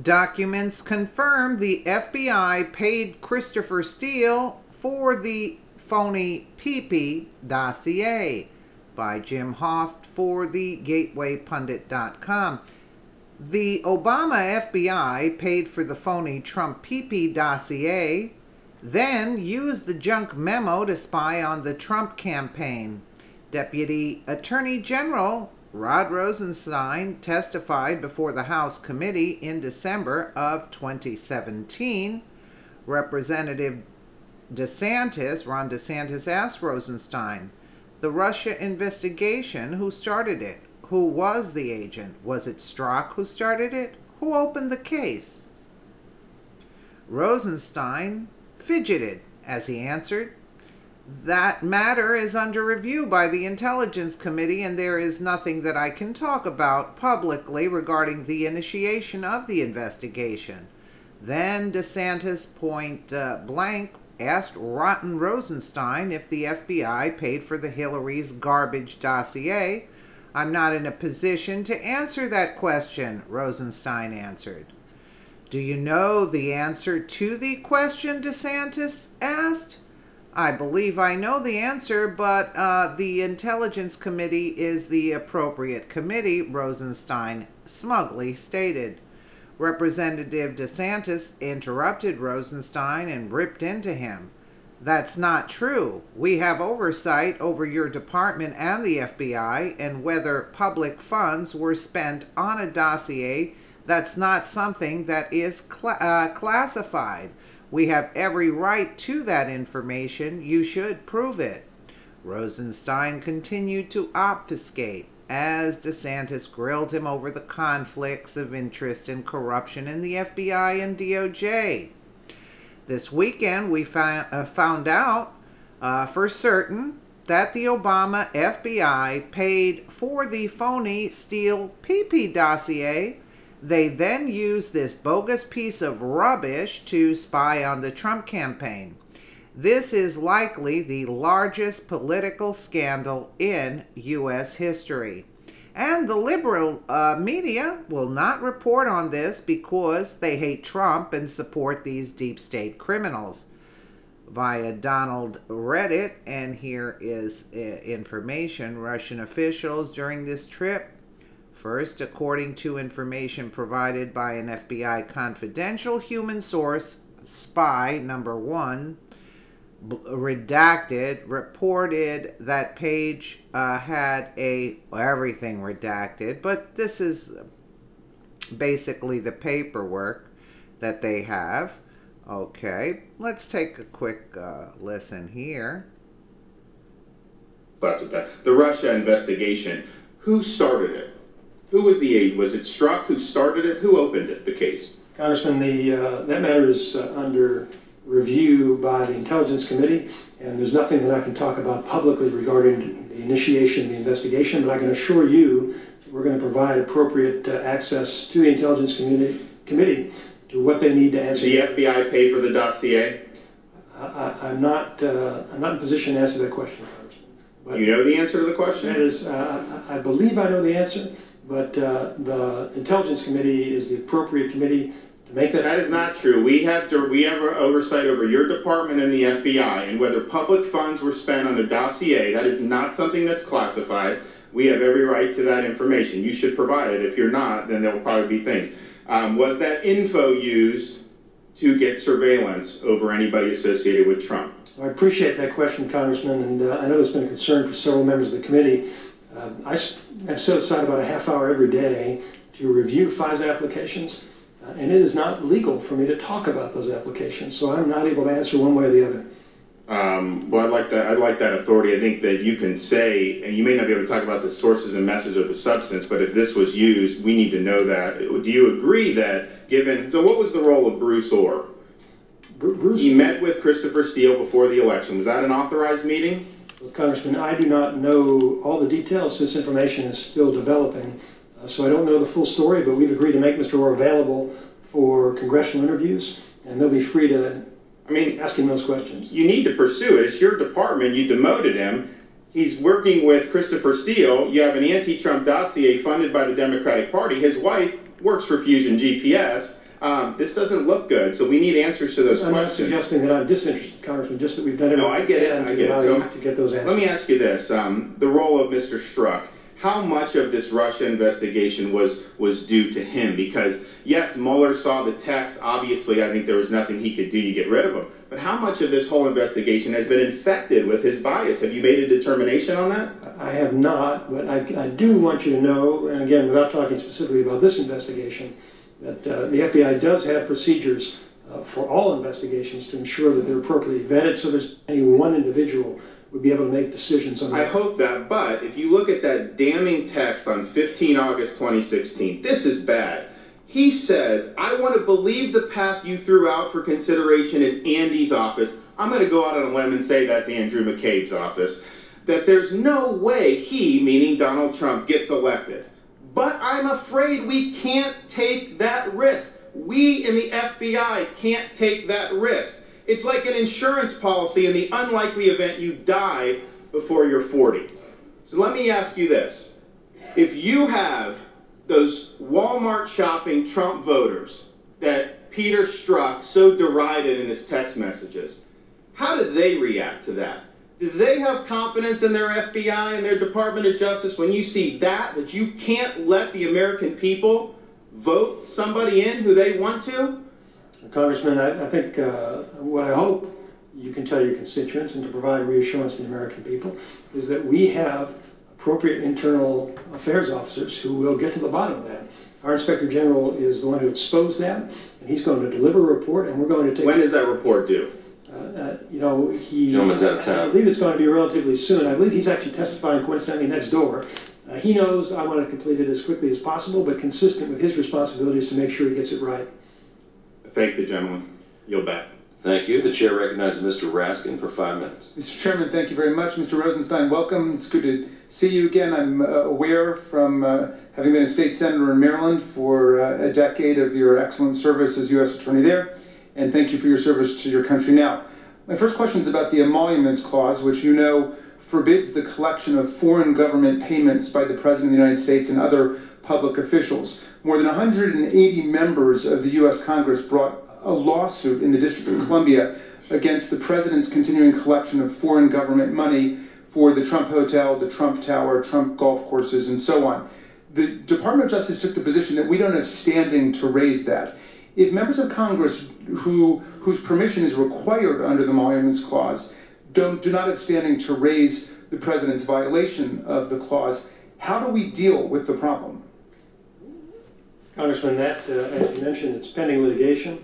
Documents confirm the FBI paid Christopher Steele for the phony PP dossier, by Jim Hoft for the GatewayPundit.com. The Obama FBI paid for the phony Trump PP dossier, then used the junk memo to spy on the Trump campaign. Deputy Attorney General Rod Rosenstein testified before the House committee in December of 2017. Representative Ron DeSantis asked Rosenstein, the Russia investigation, who started it? Who was the agent? Was it Strzok who started it? Who opened the case? Rosenstein fidgeted as he answered, that matter is under review by the Intelligence Committee, and there is nothing that I can talk about publicly regarding the initiation of the investigation. Then DeSantis point blank asked Rotten Rosenstein if the FBI paid for the Hillary's garbage dossier. I'm not in a position to answer that question, Rosenstein answered. Do you know the answer to the question, DeSantis asked? I believe I know the answer, but the Intelligence Committee is the appropriate committee, Rosenstein smugly stated. Representative DeSantis interrupted Rosenstein and ripped into him. That's not true. We have oversight over your department and the FBI, and whether public funds were spent on a dossier, that's not something that is classified. We have every right to that information. You should prove it. Rosenstein continued to obfuscate as DeSantis grilled him over the conflicts of interest and corruption in the FBI and DOJ. This weekend, we found out for certain that the Obama FBI paid for the phony Steele PP dossier. They then used this bogus piece of rubbish to spy on the Trump campaign. This is likely the largest political scandal in U.S. history. And the liberal media will not report on this because they hate Trump and support these deep state criminals. Via Donald Reddit, and here is information, Russian officials during this trip. First, according to information provided by an FBI confidential human source, spy number 1, redacted, reported that page had everything redacted, but this is basically the paperwork that they have. Okay, let's take a quick listen here. The Russia investigation, who started it? Who was the agent? Was it Strzok who started it? Who opened it, the case? Congressman, that matter is under review by the Intelligence Committee, and there's nothing that I can talk about publicly regarding the initiation of the investigation, but I can assure you that we're going to provide appropriate access to the Intelligence Committee to what they need to answer. Did the FBI pay for the dossier? I'm not in a position to answer that question, Congressman. But you know the answer to the question? That is, I believe I know the answer, but the Intelligence Committee is the appropriate committee to make that. That is not true. We have oversight over your department and the FBI, and whether public funds were spent on a dossier, that is not something that's classified. We have every right to that information. You should provide it. If you're not, then there will probably be things. Was that info used to get surveillance over anybody associated with Trump? I appreciate that question, Congressman, and I know there's been a concern for several members of the committee. I have set aside about a half hour every day to review FISA applications, and it is not legal for me to talk about those applications, so I'm not able to answer one way or the other. Well, I'd like that authority. I think that you can say, and you may not be able to talk about the sources and message of the substance, but if this was used, we need to know that. Do you agree that given, so what was the role of Bruce Orr? He met with Christopher Steele before the election. Was that an authorized meeting? Well, Congressman, I do not know all the details. This information is still developing, so I don't know the full story, but we've agreed to make Mr. Orr available for congressional interviews, and they'll be free to ask him those questions. You need to pursue it. It's your department. You demoted him. He's working with Christopher Steele. You have an anti-Trump dossier funded by the Democratic Party. His wife works for Fusion GPS. This doesn't look good, so we need answers to those I'm questions. not suggesting that I'm disinterested, Congressman, just that we've done everything I get it. to get those answers. Let me ask you this, the role of Mr. Strzok. How much of this Russia investigation was due to him? Because, yes, Mueller saw the text. Obviously, I think there was nothing he could do to get rid of him. But how much of this whole investigation has been infected with his bias? Have you made a determination on that? I have not, but I do want you to know, and again, without talking specifically about this investigation, that the FBI does have procedures for all investigations to ensure that they're appropriately vetted, so there's any one individual would be able to make decisions on that. I hope that, but if you look at that damning text on 15 August 2016, this is bad. He says, I want to believe the path you threw out for consideration in Andy's office. I'm going to go out on a limb and say that's Andrew McCabe's office. That there's no way he, meaning Donald Trump, gets elected. But I'm afraid we can't take that risk. We in the FBI can't take that risk. It's like an insurance policy in the unlikely event you die before you're 40. So let me ask you this. If you have those Walmart shopping Trump voters that Peter Strzok so derided in his text messages, how did they react to that? Do they have confidence in their FBI and their Department of Justice when you see that you can't let the American people vote somebody in who they want to? Congressman, I think what I hope you can tell your constituents and to provide reassurance to the American people is that we have appropriate internal affairs officers who will get to the bottom of that. Our Inspector General is the one who exposed that, and he's going to deliver a report, and we're going to take... When is that report due? Gentleman's out of time. I believe it's going to be relatively soon. I believe he's actually testifying coincidentally next door. He knows I want to complete it as quickly as possible, but consistent with his responsibilities to make sure he gets it right. Thank the gentleman. Yield back. Thank you. The chair recognizes Mr. Raskin for 5 minutes. Mr. Chairman, thank you very much. Mr. Rosenstein, welcome. It's good to see you again. I'm aware from having been a state senator in Maryland for a decade of your excellent service as U.S. Attorney there, and thank you for your service to your country. Now, my first question is about the Emoluments Clause, which you know forbids the collection of foreign government payments by the President of the United States and other public officials. More than 180 members of the U.S. Congress brought a lawsuit in the District of Columbia against the President's continuing collection of foreign government money for the Trump Hotel, the Trump Tower, Trump golf courses, and so on. The Department of Justice took the position that we don't have standing to raise that. If members of Congress whose permission is required under the Emoluments Clause do not have standing to raise the President's violation of the clause, how do we deal with the problem? Congressman, that, as you mentioned, it's pending litigation.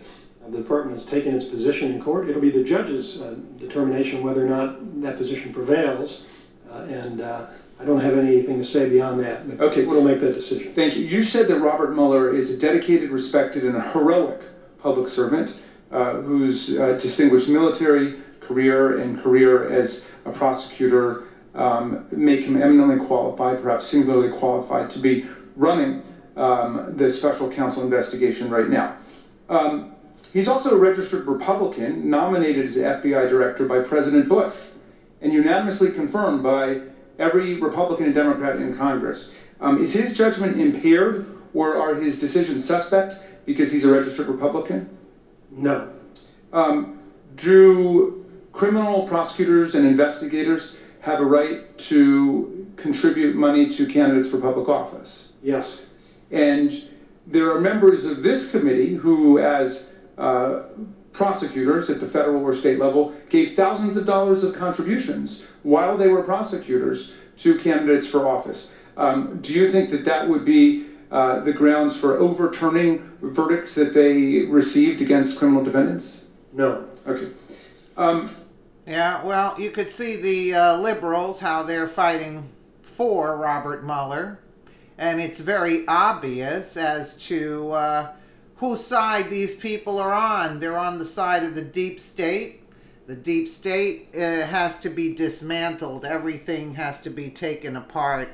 The department has taken its position in court. It'll be the judge's determination whether or not that position prevails, and I don't have anything to say beyond that. The court will make that decision. Thank you. You said that Robert Mueller is a dedicated, respected, and heroic public servant whose distinguished military career and career as a prosecutor make him eminently qualified, perhaps singularly qualified, to be running the special counsel investigation right now. He's also a registered Republican, nominated as the FBI director by President Bush, and unanimously confirmed by every Republican and Democrat in Congress. Is his judgment impaired, or are his decisions suspect because he's a registered Republican? No. Do criminal prosecutors and investigators have a right to contribute money to candidates for public office? Yes. And there are members of this committee who, as prosecutors at the federal or state level, gave thousands of dollars of contributions while they were prosecutors to candidates for office. Do you think that that would be the grounds for overturning verdicts that they received against criminal defendants? No. Okay. Yeah, well, you could see the liberals, how they're fighting for Robert Mueller. And it's very obvious as to whose side these people are on. They're on the side of the deep state. The deep state has to be dismantled. Everything has to be taken apart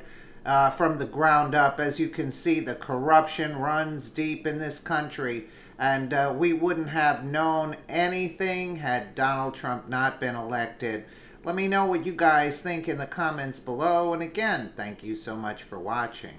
from the ground up. As you can see, the corruption runs deep in this country. And we wouldn't have known anything had Donald Trump not been elected. Let me know what you guys think in the comments below. And again, thank you so much for watching.